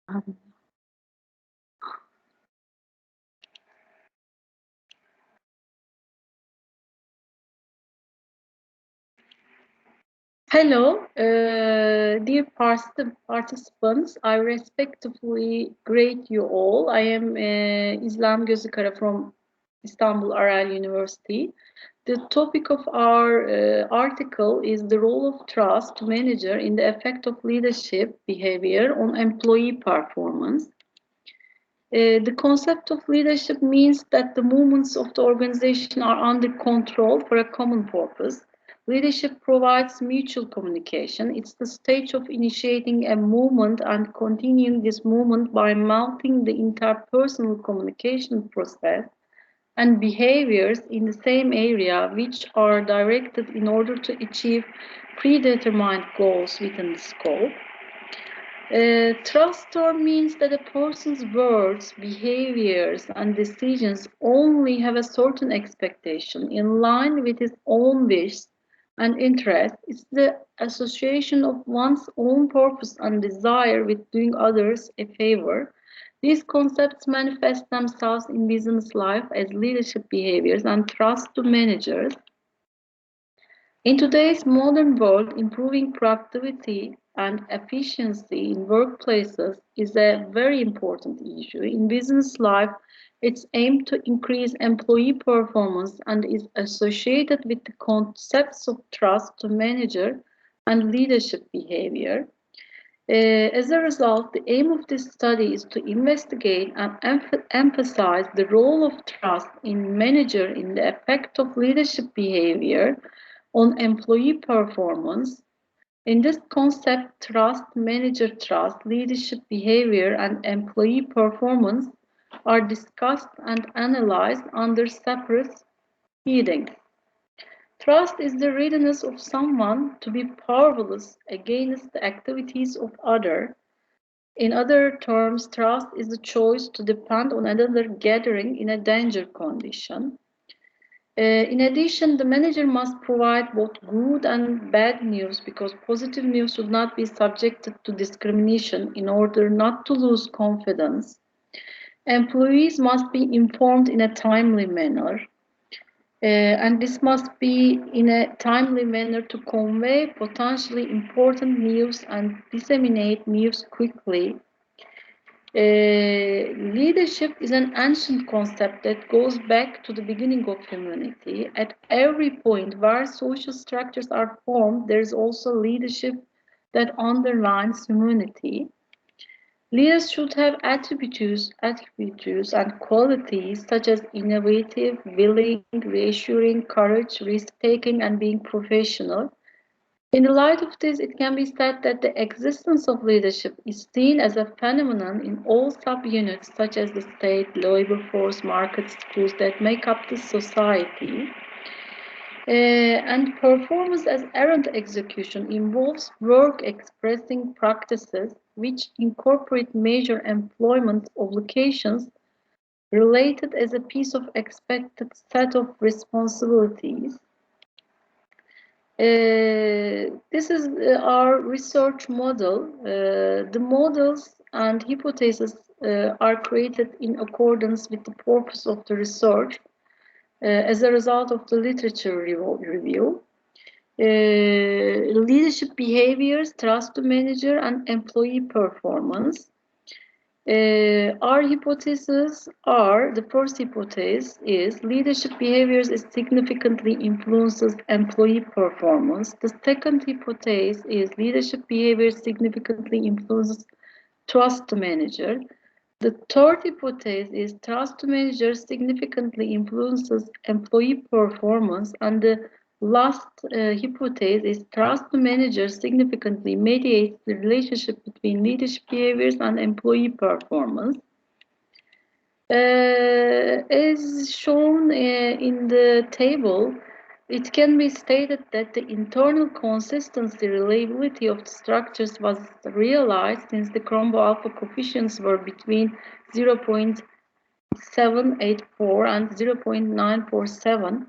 Hello, dear participants. I respectfully greet you all. I am İzlem GÖZÜKARA from Istanbul Aral University. The topic of our article is the role of trust manager in the effect of leadership behavior on employee performance. The concept of leadership means that the movements of the organization are under control for a common purpose. Leadership provides mutual communication. It's the stage of initiating a movement and continuing this movement by mounting the interpersonal communication process and behaviors in the same area which are directed in order to achieve predetermined goals within the scope. Trust term means that a person's words, behaviors, and decisions only have a certain expectation in line with his own wish and interest. It's the association of one's own purpose and desire with doing others a favor. These concepts manifest themselves in business life as leadership behaviors and trust to managers. In today's modern world, improving productivity and efficiency in workplaces is a very important issue. In business life, it's aimed to increase employee performance and is associated with the concepts of trust to manager and leadership behavior. As a result, the aim of this study is to investigate and emphasize the role of trust in manager in the effect of leadership behavior on employee performance. In this concept, trust, manager trust, leadership behavior, and employee performance are discussed and analyzed under separate headings. Trust is the readiness of someone to be powerless against the activities of others. In other terms, trust is the choice to depend on another gathering in a danger condition. In addition, the manager must provide both good and bad news because positive news should not be subjected to discrimination in order not to lose confidence. Employees must be informed in a timely manner. And this must be in a timely manner to convey potentially important news and disseminate news quickly. Leadership is an ancient concept that goes back to the beginning of humanity. At every point where social structures are formed, there is also leadership that underlines humanity. Leaders should have attributes and qualities such as innovative, willing, reassuring, courage, risk-taking, and being professional. In the light of this, it can be said that the existence of leadership is seen as a phenomenon in all subunits such as the state, labor force, markets, schools that make up the society. And performance as errand execution involves work expressing practices which incorporate major employment obligations related as a piece of expected set of responsibilities. This is our research model. The models and hypotheses are created in accordance with the purpose of the research as a result of the literature review. Leadership behaviors, trust to manager, and employee performance. Our hypotheses are, the first hypothesis is leadership behaviors significantly influences employee performance. The second hypothesis is leadership behaviors significantly influences trust to manager. The third hypothesis is trust to manager significantly influences employee performance, and the last hypothesis is trust to manager significantly mediates the relationship between leadership behaviors and employee performance. As shown in the table, it can be stated that the internal consistency, reliability of the structures was realized since the Crombo alpha coefficients were between 0.784 and 0.947,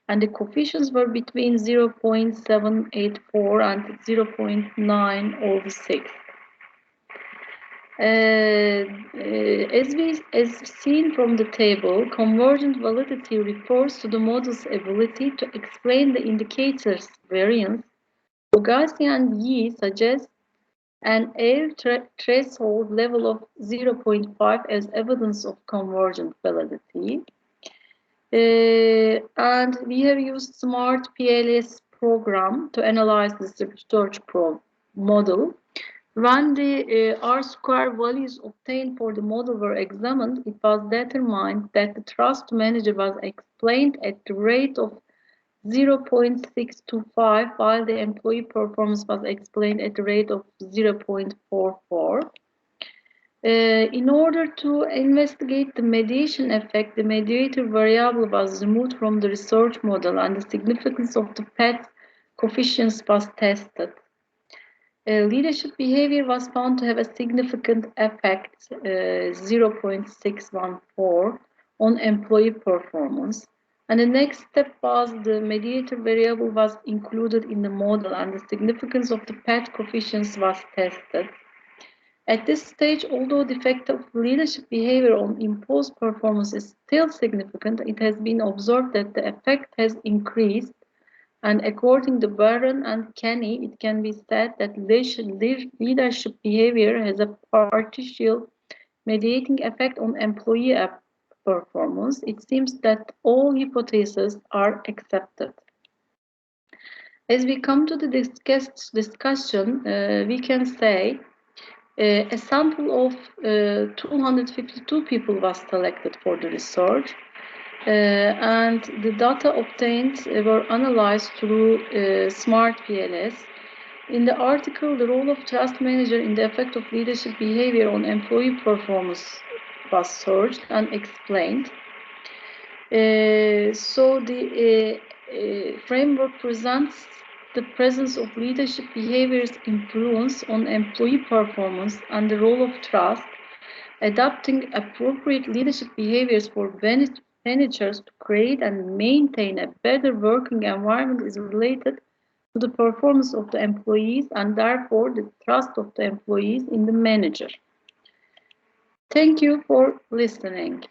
and the coefficients were between 0.784 and 0.906. As seen from the table, convergent validity refers to the model's ability to explain the indicator's variance. Gaussian and Yi suggest an error threshold level of 0.5 as evidence of convergent validity. And we have used smart PLS program to analyze this research model. When the R-square values obtained for the model were examined, it was determined that the trust manager was explained at the rate of 0.625, while the employee performance was explained at the rate of 0.44. In order to investigate the mediation effect, the mediator variable was removed from the research model and the significance of the PET coefficients was tested. Leadership behavior was found to have a significant effect, 0.614, on employee performance. And the next step was the mediator variable was included in the model and the significance of the PET coefficients was tested. At this stage, although the effect of leadership behavior on imposed performance is still significant, it has been observed that the effect has increased. And according to Barron and Kenny, it can be said that leadership behavior has a partial mediating effect on employee performance. It seems that all hypotheses are accepted. As we come to the discussion, we can say a sample of 252 people was selected for the research. And the data obtained were analyzed through smart PLS. In the article, the role of trust manager in the effect of leadership behavior on employee performance was searched and explained. So the framework presents the presence of leadership behavior's influence on employee performance and the role of trust. Adopting appropriate leadership behaviors for managers to create and maintain a better working environment is related to the performance of the employees and therefore the trust of the employees in the manager. Thank you for listening.